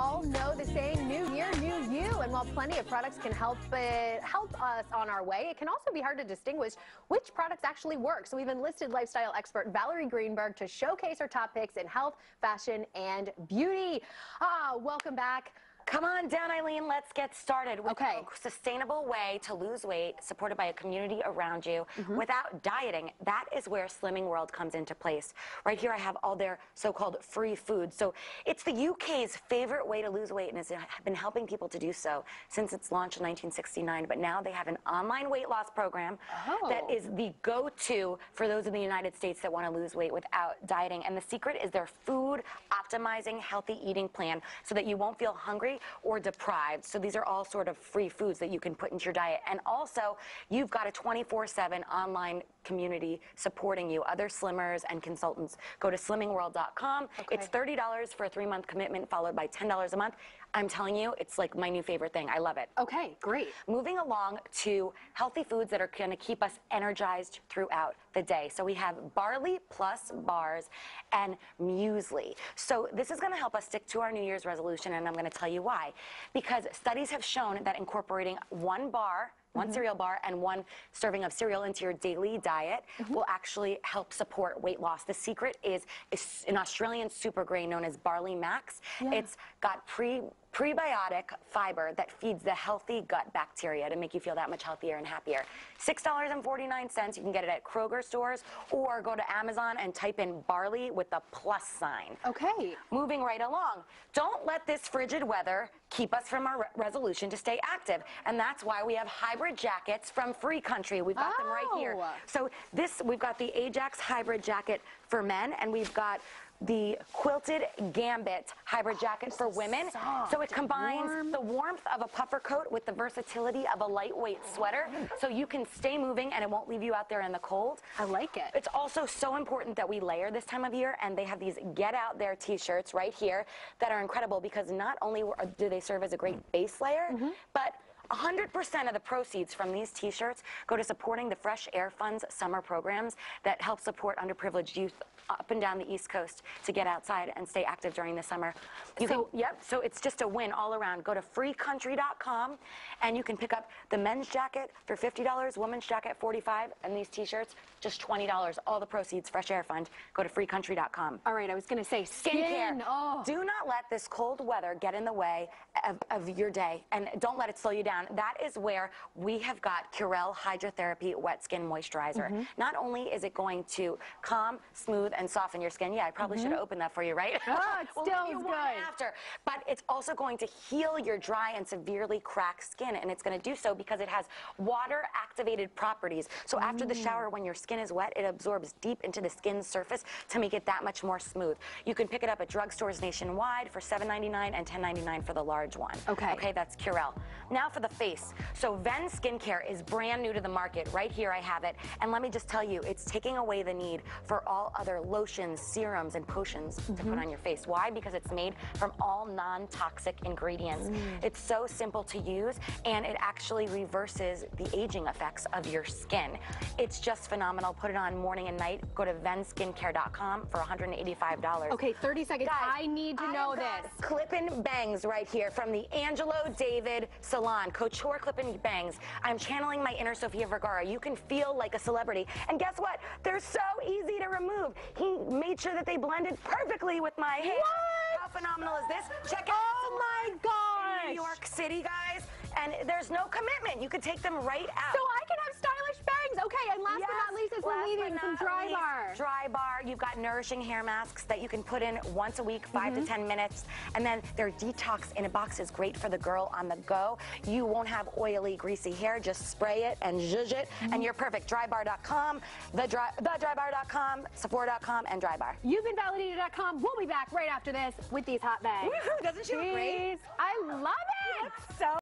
all know the saying, new year, new you. And while plenty of products can help us on our way, it can also be hard to distinguish which products actually work. So we've enlisted lifestyle expert Valerie Greenberg to showcase her top picks in health, fashion, and beauty. Welcome back. Come on down, Eileen. Let's get started with a sustainable way to lose weight, supported by a community around you without dieting. That is where Slimming World comes into place. Right here I have all their so-called free foods. So it's the UK's favorite way to lose weight and has been helping people to do so since its launch in 1969. But now they have an online weight loss program that is the go-to for those in the United States that want to lose weight without dieting. And the secret is their food optimizing healthy eating plan so that you won't feel hungry or deprived. So these are all sort of free foods that you can put into your diet. And also, you've got a 24/7 online community supporting you, other slimmers and consultants. Go to slimmingworld.com. It's $30 for a 3-month commitment, followed by $10 a month. I'm telling you, it's like my new favorite thing. I love it. Okay, great. Moving along to healthy foods that are going to keep us energized throughout the day. So we have barley plus bars and muesli. So this is going to help us stick to our New Year's resolution, and I'm going to tell you why. Because studies have shown that incorporating one cereal bar and one serving of cereal into your daily diet will actually help support weight loss. The secret is an Australian super grain known as Barley Max. It's got prebiotic fiber that feeds the healthy gut bacteria to make you feel that much healthier and happier. $6.49. You can get it at Kroger stores, or go to Amazon and type in barley with the plus sign. Okay. Moving right along. Don't let this frigid weather keep us from our resolution to stay active. And that's why we have hybrid jackets from Free Country. We've got them right here. So we've got the Ajax hybrid jacket for men, and we've got the quilted gambit hybrid jacket for women. So it combines the warmth of a puffer coat with the versatility of a lightweight sweater, so you can stay moving and it won't leave you out there in the cold. I like it. It's also so important that we layer this time of year, and they have these Get Out There t-shirts right here that are incredible because not only do they serve as a great base layer, but 100% of the proceeds from these t-shirts go to supporting the Fresh Air Fund's summer programs that help support underprivileged youth up and down the East Coast to get outside and stay active during the summer. So it's just a win all around. Go to freecountry.com and you can pick up the men's jacket for $50, women's jacket $45, and these t-shirts just $20. All the proceeds, Fresh Air Fund. Go to freecountry.com. All right, I was going to say skincare. Do not let this cold weather get in the way of your day, and don't let it slow you down. That is where we have got Curel Hydrotherapy Wet Skin Moisturizer. Not only is it going to calm, smooth, and soften your skin. Yeah, I probably should have opened that for you, right? Oh, it still is good. After. But it's also going to heal your dry and severely cracked skin, and it's going to do so because it has water-activated properties. So after the shower, when your skin is wet, it absorbs deep into the skin's surface to make it that much more smooth. You can pick it up at drugstores nationwide for $7.99 and $10.99 for the large one. Okay, that's Curel. Now for the face. So Ven Skincare is brand new to the market. Right here I have it. And let me just tell you, it's taking away the need for all other lotions, serums, and potions to put on your face. Why? Because it's made from all non-toxic ingredients. It's so simple to use, and it actually reverses the aging effects of your skin. It's just phenomenal. Put it on morning and night. Go to venskincare.com for $185. Okay, 30 seconds. Guys, I need to know this. Clip-in bangs right here from the Angelo David Salon. Couture clip-in bangs. I'm channeling my inner Sofia Vergara. You can feel like a celebrity. And guess what? They're so easy to remove. He made sure that they blended perfectly with my hair. How phenomenal is this? Check out my gosh! New York City, guys. And there's no commitment. You could take them right out. So I can have stylish bangs. Okay, and last but not least, as we're leaving, some Dry Bar. Dry Bar. You've got nourishing hair masks that you can put in once a week, 5 to 10 minutes. And then their detox in a box is great for the girl on the go. You won't have oily, greasy hair. Just spray it and zhuzh it, and you're perfect. Drybar.com, thedrybar.com, Sephora.com, and Drybar. You've been validated.com. We'll be back right after this with these hot bags. Woohoo! Doesn't she look great? I love it. So